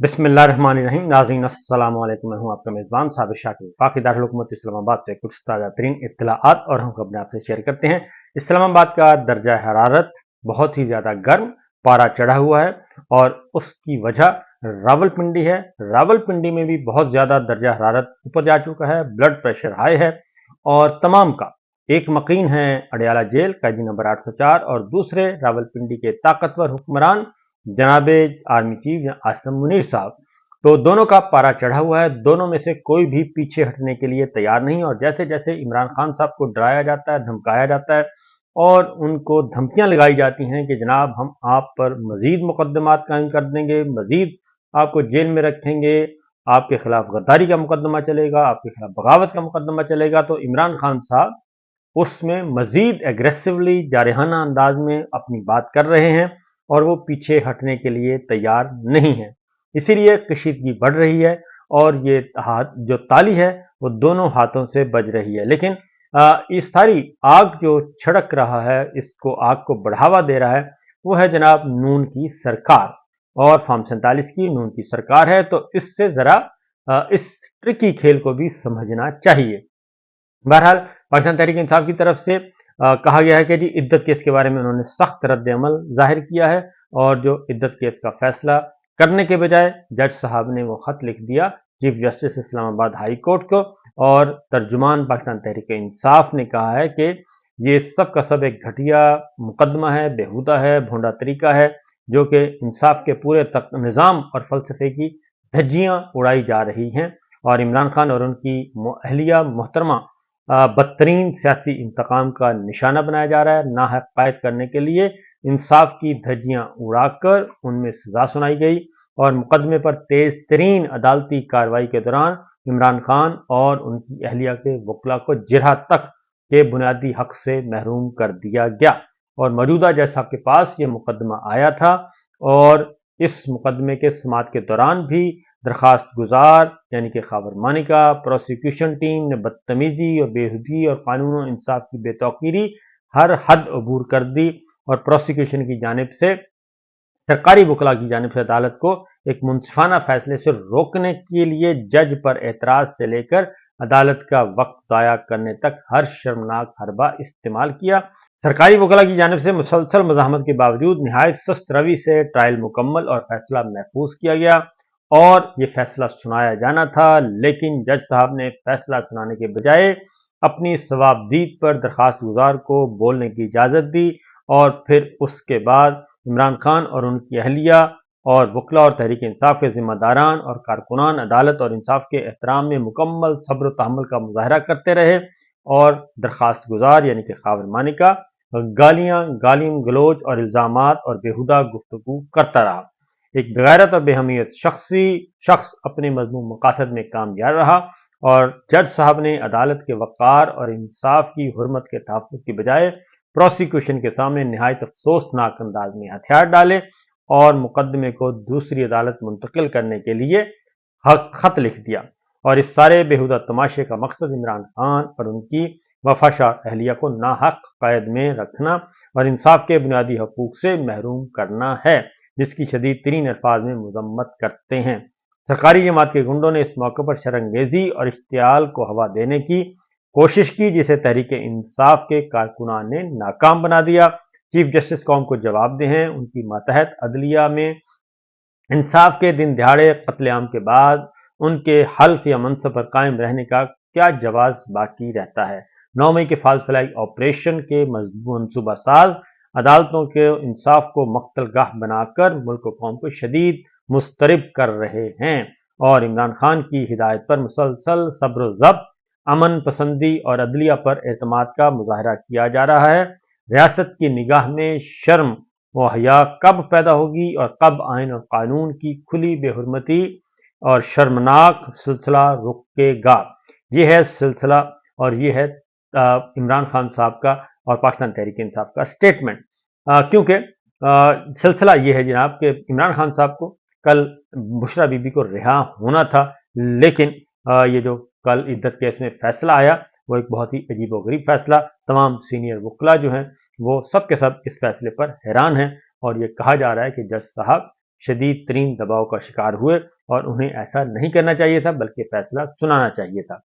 बिस्मिल्लाहिर्रहमानिर्रहीम। नाज़रीन अस्सलाम वालेकुम। मैं हूं आपका मेज़बान साबिर शाकिर। पाक दारुल हुकूमत इस्लामाबाद से कुछ ताज़ा तरीन इत्तलाआत और हम खबरें आपसे शेयर करते हैं। इस्लामाबाद का दर्जा हरारत बहुत ही ज़्यादा गर्म, पारा चढ़ा हुआ है और उसकी वजह रावलपिंडी है। रावलपिंडी में भी बहुत ज़्यादा दर्जा हरारत ऊपर जा चुका है, ब्लड प्रेशर हाई है और तमाम का एक मकीन है अडियाला जेल कैदी नंबर 804 और दूसरे रावलपिंडी के ताकतवर हुक्मरान जनाबे आर्मी चीफ आसिम मुनीर साहब। तो दोनों का पारा चढ़ा हुआ है, दोनों में से कोई भी पीछे हटने के लिए तैयार नहीं। और जैसे जैसे इमरान खान साहब को डराया जाता है, धमकाया जाता है और उनको धमकियां लगाई जाती हैं कि जनाब हम आप पर मजीद मुकदमात कायम कर देंगे, मजीद आपको जेल में रखेंगे, आपके खिलाफ गद्दारी का मुकदमा चलेगा, आपके खिलाफ बगावत का मुकदमा चलेगा, तो इमरान खान साहब उसमें मजीद एग्रेसिवली जारहाना अंदाज में अपनी बात कर रहे हैं और वो पीछे हटने के लिए तैयार नहीं है। इसीलिए कशीदगी बढ़ रही है और ये हाथ जो ताली है वो दोनों हाथों से बज रही है। लेकिन इस सारी आग जो छड़क रहा है, इसको आग को बढ़ावा दे रहा है, वो है जनाब नून की सरकार और फॉर्म 47 की नून की सरकार है। तो इससे जरा इस ट्रिकी खेल को भी समझना चाहिए। बहरहाल पाकिस्तान तहरीक इंसाफ की तरफ से कहा गया है कि जी इद्दत केस के बारे में उन्होंने सख्त रद्द अमल जाहिर किया है और जो इद्दत केस का फैसला करने के बजाय जज साहब ने वो खत लिख दिया chief justice Islamabad high court को। और तर्जुमान पाकिस्तान तहरीक इंसाफ ने कहा है कि ये सब का सब एक घटिया मुकदमा है, बेहुदा है, भोंडा तरीका है जो कि इंसाफ के पूरे निज़ाम और फलसफे की धज्जियां उड़ाई जा रही हैं और इमरान खान और उनकी अहलिया मोहतरमा बदतरीन सियासी इंतकाम का निशाना बनाया जा रहा है। नाहक कैद करने के लिए इंसाफ की धज्जियां उड़ाकर उनमें सजा सुनाई गई और मुकदमे पर तेज तरीन अदालती कार्रवाई के दौरान इमरान खान और उनकी अहलिया के वकला को जिरह तक के बुनियादी हक से महरूम कर दिया गया। और मौजूदा जज साहब के पास ये मुकदमा आया था और इस मुकदमे के समाअत के दौरान भी दरखास्त गुजार यानी कि खाबर मानिका प्रोसिक्यूशन टीम ने बदतमीजी और बेहुदी और कानून और इंसाफ की बेतौकीरी हर हद अबूर कर दी और प्रोसिक्यूशन की जानिब से सरकारी वकला की जानिब से अदालत को एक मुंसिफाना फैसले से रोकने के लिए जज पर एतराज से लेकर अदालत का वक्त जाया करने तक हर शर्मनाक हरबा इस्तेमाल किया। सरकारी वकला की जानिब से मुसलसल मज़ाहमत के बावजूद निहायत सुस्त रवि से ट्रायल मुकम्मल और फैसला महफूज किया गया और ये फैसला सुनाया जाना था। लेकिन जज साहब ने फैसला सुनाने के बजाय अपनी सवाबदीद पर दरखास्त गुजार को बोलने की इजाज़त दी और फिर उसके बाद इमरान खान और उनकी अहलिया और वकला और तहरीक इंसाफ के जिम्मेदारान और कारकुनान अदालत और इंसाफ के एहतराम में मुकम्मल सब्र तहम्मुल का मुजाहरा करते रहे और दरखास्त गुजार यानी कि खाबर मानिका गालियां गालिम गलोच और इल्ज़ामात और बेहुदा गुफ्तगू करता रहा। एक बेगैरत और बेहमियत शख्स अपने मजमूम मकासद में कामयाब रहा और जज साहब ने अदालत के वक़ार और इंसाफ की हुर्मत के तहफ़्फ़ुज़ की बजाय प्रोसिक्यूशन के सामने निहायत अफसोसनाक अंदाज में हथियार डाले और मुकदमे को दूसरी अदालत मुंतकिल करने के लिए खत लिख दिया। और इस सारे बेहुदा तमाशे का मकसद इमरान खान और उनकी वफाशार अहलिया को नाहक कैद में रखना और इंसाफ के बुनियादी हकूक से महरूम करना है, जिसकी शदीद तरीन अल्फाज में मजम्मत करते हैं। सरकारी जमात के गुंडों ने इस मौके पर शरंगेजी और इश्तियाल को हवा देने की कोशिश की, जिसे तहरीक इंसाफ के कारकुनान ने नाकाम बना दिया। चीफ जस्टिस कौम को जवाबदेह हैं, उनकी मातहत अदलिया में इंसाफ के दिन दिहाड़े कत्लेआम के बाद उनके हल्फ या मनसब पर कायम रहने का क्या जवाब बाकी रहता है। 9 मई के फॉल्स फ्लैग ऑपरेशन के मनसूबा साज अदालतों के इंसाफ को मख्तलगाह बनाकर मुल्क व कौम को शदीद मुस्तरब कर रहे हैं और इमरान खान की हिदायत पर मुसलसल सब्र व ज़ब्त, अमन पसंदी और अदलिया पर एतमाद का मुजाहरा किया जा रहा है। रियासत की निगाह में शर्म व हया कब पैदा होगी और कब आइन और कानून की खुली बेहुरमती और शर्मनाक सिलसिला रुकेगा। ये है सिलसिला और ये है इमरान खान साहब का और पाकिस्तान तहरीक इंसाफ का स्टेटमेंट। क्योंकि सिलसिला ये है जनाब कि इमरान खान साहब को कल बुशरा बीबी को रिहा होना था, लेकिन ये जो कल इद्दत केस में फैसला आया वो एक बहुत ही अजीब व गरीब फैसला। तमाम सीनियर वकला जो हैं वो सब के सब इस फैसले पर हैरान हैं और ये कहा जा रहा है कि जज साहब شدید ترین دباؤ کا شکار ہوئے اور انہیں ایسا نہیں کرنا چاہیے تھا بلکہ فیصلہ سنانا چاہیے تھا۔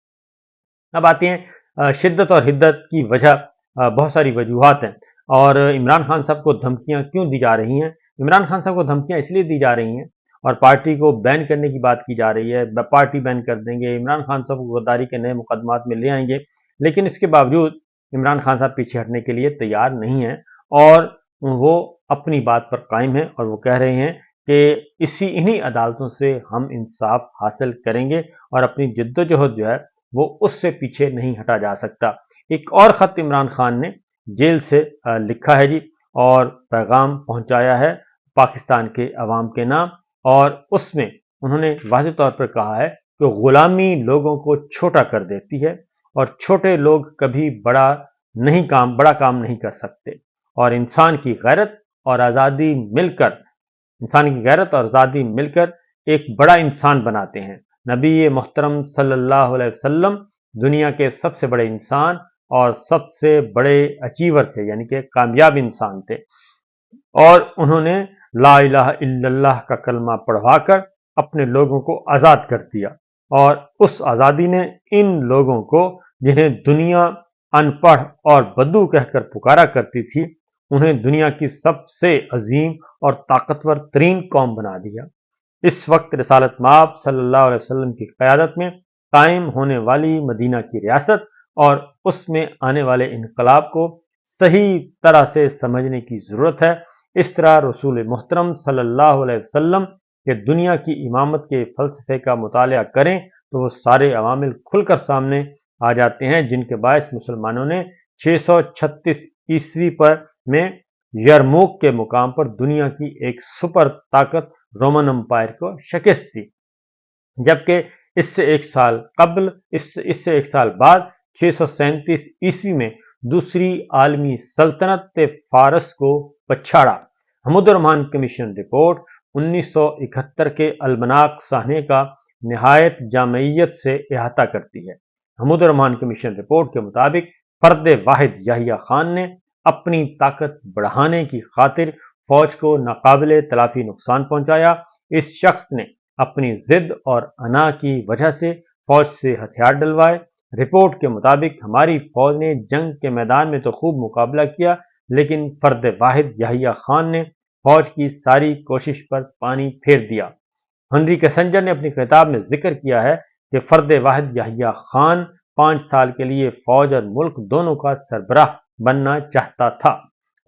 اب آتے ہیں شدت اور حدت کی وجہ، بہت ساری وجوہات ہیں، اور عمران خان صاحب کو دھمکیاں کیوں دی جا رہی ہیں؟ عمران خان صاحب کو دھمکیاں اس لیے دی جا رہی ہیں اور پارٹی کو بین کرنے کی بات کی جا رہی ہے، پارٹی بین کر دیں گے، عمران خان صاحب کو غداری کے نئے مقدمات میں لے آئیں گے، لیکن اس کے باوجود عمران خان صاحب پیچھے ہٹنے کے لیے تیار نہیں ہیں اور وہ اپنی بات پر قائم ہیں اور وہ کہہ رہے ہیں کہ انہی عدالتوں سے ہم انصاف حاصل کریں گے اور اپنی جد و جہد جو ہے وہ اس سے پیچھے نہیں ہٹا جا سکتا۔ ایک اور خط عمران خان نے جیل سے لکھا ہے جی، اور پیغام پہنچایا ہے پاکستان کے عوام کے نام، اور اس میں انہوں نے واضح طور پر کہا ہے کہ غلامی لوگوں کو چھوٹا کر دیتی ہے اور چھوٹے لوگ کبھی بڑا کام نہیں کر سکتے، اور انسان کی غیرت اور آزادی مل کر ایک بڑا انسان بناتے ہیں۔ نبی محترم صلی اللہ علیہ وسلم دنیا کے سب سے بڑے انسان اور سب سے بڑے اچیور تھے، یعنی کہ کامیاب انسان تھے، اور انہوں نے لا الہ الا اللہ کا کلمہ پڑھوا کر اپنے لوگوں کو آزاد کر دیا، اور اس آزادی نے ان لوگوں کو جنہیں دنیا ان پڑھ اور بدو کہہ کر پکارا کرتی تھی، انہیں دنیا کی سب سے عظیم اور طاقتور ترین قوم بنا دیا۔ اس وقت رسالت مآب صلی اللہ علیہ وسلم کی قیادت میں قائم ہونے والی مدینہ کی ریاست اور اس میں آنے والے انقلاب کو صحیح طرح سے سمجھنے کی ضرورت ہے۔ اس طرح رسول محترم صلی اللہ علیہ وسلم کے دنیا کی امامت کے فلسفے کا مطالعہ کریں تو وہ سارے عوامل کھل کر سامنے آ جاتے ہیں جن کے باعث مسلمانوں نے 636 عیسوی میں یرموک کے مقام پر دنیا کی ایک سپر طاقت رومن امپائر کو شکست دی، جبکہ اس سے ایک سال بعد 637 عیسوی میں دوسری عالمی سلطنت فارس کو پچھاڑا۔ حمود الرحمن کمیشن رپورٹ 1971 کے المناک سانحے کا نہایت جامعیت سے احاطہ کرتی ہے۔ حمود الرحمن کمیشن رپورٹ کے مطابق فرد واحد یحییٰ خان نے اپنی طاقت بڑھانے کی خاطر فوج کو ناقابل تلافی نقصان پہنچایا۔ اس شخص نے اپنی ضد اور انا کی وجہ سے فوج سے ہتھیار ڈلوائے۔ رپورٹ کے مطابق ہماری فوج نے جنگ کے میدان میں تو خوب مقابلہ کیا، لیکن فرد واحد یحییٰ خان نے فوج کی ساری کوشش پر پانی پھیر دیا۔ ہنری کیسنجر نے اپنی کتاب میں ذکر کیا ہے کہ فرد واحد یحییٰ خان 5 سال کے لیے فوج اور ملک دونوں کا سربراہ بننا چاہتا تھا،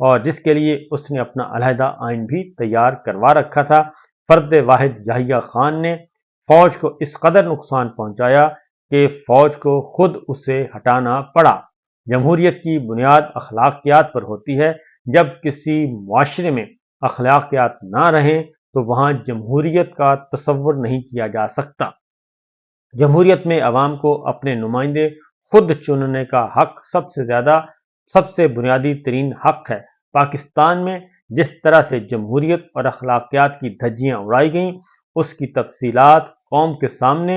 اور جس کے لیے اس نے اپنا علیحدہ آئین بھی تیار کروا رکھا تھا۔ فرد واحد یحییٰ خان نے فوج کو اس قدر نقصان پہنچایا کہ فوج کو خود اسے ہٹانا پڑا۔ جمہوریت کی بنیاد اخلاقیات پر ہوتی ہے۔ جب کسی معاشرے میں اخلاقیات نہ رہیں تو وہاں جمہوریت کا تصور نہیں کیا جا سکتا۔ جمہوریت میں عوام کو اپنے نمائندے خود چننے کا حق سب سے بنیادی ترین حق ہے۔ پاکستان میں جس طرح سے جمہوریت اور اخلاقیات کی دھجیاں اڑائی گئیں اس کی تفصیلات قوم کے سامنے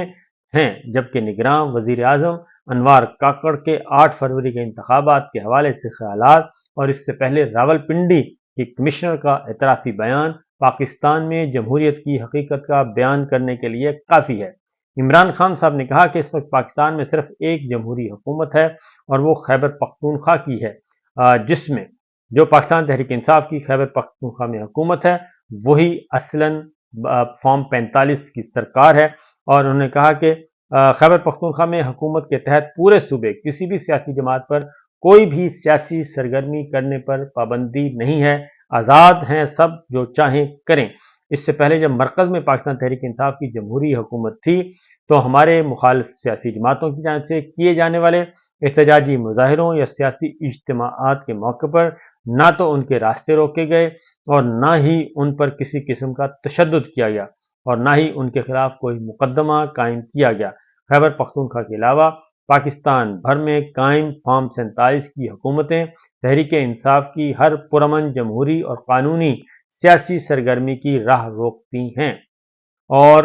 ہیں، جبکہ نگراں وزیر اعظم انوار کاکڑ کے 8 فروری کے انتخابات کے حوالے سے خیالات اور اس سے پہلے راولپنڈی کی کمشنر کا اعترافی بیان پاکستان میں جمہوریت کی حقیقت کا بیان کرنے کے لیے کافی ہے۔ عمران خان صاحب نے کہا کہ اس وقت پاکستان میں صرف ایک جمہوری حکومت ہے اور وہ خیبر پختونخوا کی ہے، جس میں جو پاکستان تحریک انصاف کی خیبر پختونخوا میں حکومت ہے وہی اصلاً فارم 45 کی سرکار ہے، اور انہوں نے کہا کہ خیبر پختونخوا میں حکومت کے تحت پورے صوبے کسی بھی سیاسی جماعت پر کوئی بھی سیاسی سرگرمی کرنے پر پابندی نہیں ہے، آزاد ہیں سب جو چاہیں کریں۔ اس سے پہلے جب مرکز میں پاکستان تحریک انصاف کی جمہوری حکومت تھی تو ہمارے مخالف سیاسی جماعتوں کی جانب سے کیے جانے والے احتجاجی مظاہروں یا سیاسی اجتماعات کے موقع پر نہ تو ان کے راستے روکے گئے اور نہ ہی ان پر کسی قسم کا تشدد کیا گیا اور نہ ہی ان کے خلاف کوئی مقدمہ قائم کیا گیا۔ خیبر پختونخوا کے علاوہ پاکستان بھر میں قائم فارم 47 کی حکومتیں تحریک انصاف کی ہر پرامن جمہوری اور قانونی سیاسی سرگرمی کی راہ روکتی ہیں، اور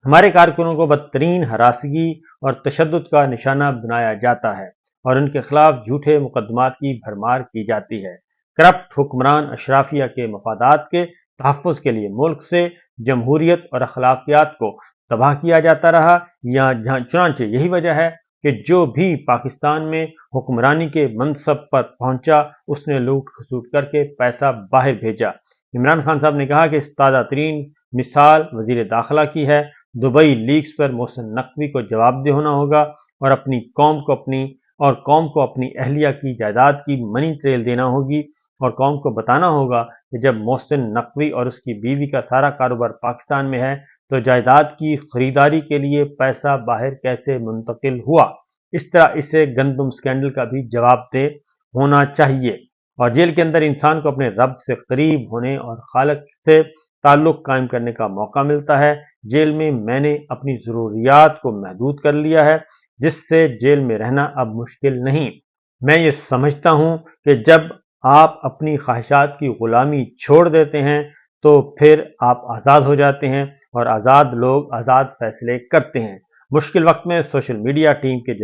ہمارے کارکنوں کو بدترین ہراسگی اور تشدد کا نشانہ بنایا جاتا ہے اور ان کے خلاف جھوٹے مقدمات کی بھرمار کی جاتی ہے۔ کرپٹ حکمران اشرافیہ کے مفادات کے तहफ़्फ़ुज़ के लिए मुल्क से जमहूरियत और अखलाकियात को तबाह किया जाता रहा। या जहाँ चुनांचे यही वजह है कि जो भी पाकिस्तान में हुक्मरानी के मनसब पर पहुंचा, उसने लूट खसूट करके पैसा बाहर भेजा। इमरान खान साहब ने कहा कि इस ताज़ा तरीन मिसाल वजीर दाखिला की है। दुबई लीक्स पर मोहसिन नकवी को जवाबदेह होना होगा और कौम को अपनी अहलिया की जायदाद की मनी ट्रेल देना होगी और कौम को बताना होगा कि जब मोहसिन नकवी और उसकी बीवी का सारा कारोबार पाकिस्तान में है तो जायदाद की खरीदारी के लिए पैसा बाहर कैसे मुंतकिल हुआ। इस तरह इसे गंदम स्कैंडल का भी जवाबदेह होना चाहिए। और जेल के अंदर इंसान को अपने रब से करीब होने और खालिक से ताल्लुक कायम करने का मौका मिलता है। जेल में मैंने अपनी ज़रूरियात को महदूद कर लिया है, जिससे जेल में रहना अब मुश्किल नहीं। मैं ये समझता हूँ कि जब आप अपनी ख्वाहिशात की गुलामी छोड़ देते हैं तो फिर आप आज़ाद हो जाते हैं और आज़ाद लोग आज़ाद फैसले करते हैं। मुश्किल वक्त में सोशल मीडिया टीम की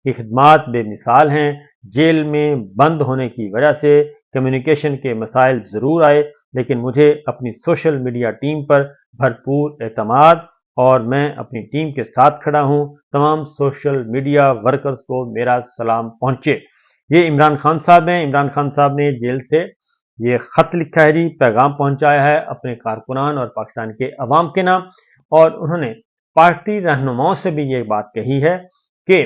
खिदमात बेमिसाल हैं। जेल में बंद होने की वजह से कम्युनिकेशन के मसाइल ज़रूर आए, लेकिन मुझे अपनी सोशल मीडिया टीम पर भरपूर एतमाद और मैं अपनी टीम के साथ खड़ा हूँ। तमाम सोशल मीडिया वर्कर्स को मेरा सलाम पहुँचे। ये इमरान खान साहब हैं। इमरान खान साहब ने जेल से ये ख़त लिखा है जी, पैगाम पहुँचाया है अपने कारकुनान और पाकिस्तान के अवाम के नाम। और उन्होंने पार्टी रहनुमाओं से भी ये बात कही है कि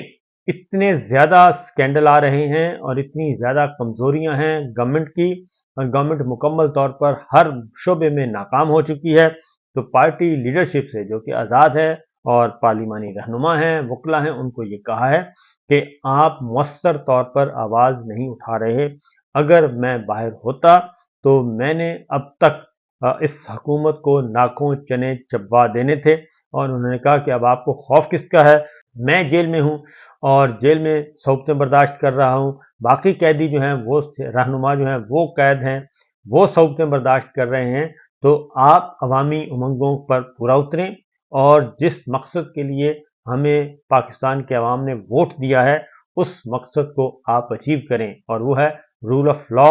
इतने ज़्यादा स्कैंडल आ रहे हैं और इतनी ज़्यादा कमज़ोरियाँ हैं गवर्नमेंट की, और गवर्नमेंट मुकम्मल तौर पर हर शोबे में नाकाम हो चुकी है। तो पार्टी लीडरशिप से, जो कि आज़ाद है और पार्लिमानी रहनुमा हैं, वकला हैं, उनको ये कहा है कि आप मौसर तौर पर आवाज़ नहीं उठा रहे। अगर मैं बाहर होता तो मैंने अब तक इस हुकूमत को नाकों चने चबवा देने थे। और उन्होंने कहा कि अब आपको खौफ किसका है, मैं जेल में हूँ और जेल में सौबतें बर्दाश्त कर रहा हूँ। बाकी कैदी जो हैं, वो रहनुमा जो हैं, वो कैद हैं, वो सौबतें बर्दाश्त कर रहे हैं। तो आप अवामी उमंगों पर पूरा उतरें और जिस मकसद के लिए हमें पाकिस्तान के अवाम ने वोट दिया है, उस मकसद को आप अचीव करें, और वो है रूल ऑफ लॉ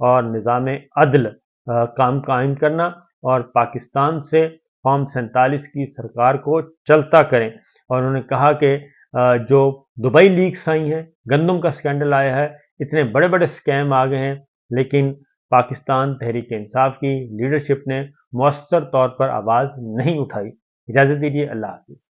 और निज़ाम अदल काम कायम करना, और पाकिस्तान से फॉर्म 47 की सरकार को चलता करें। और उन्होंने कहा कि जो दुबई लीक्स आई हैं, गंदम का स्कैंडल आया है, इतने बड़े बड़े स्कैम आ गए हैं, लेकिन पाकिस्तान तहरीक इंसाफ की लीडरशिप ने मौसर तौर पर आवाज़ नहीं उठाई। इजाज़त दीजिए, अल्लाह हाफिज़।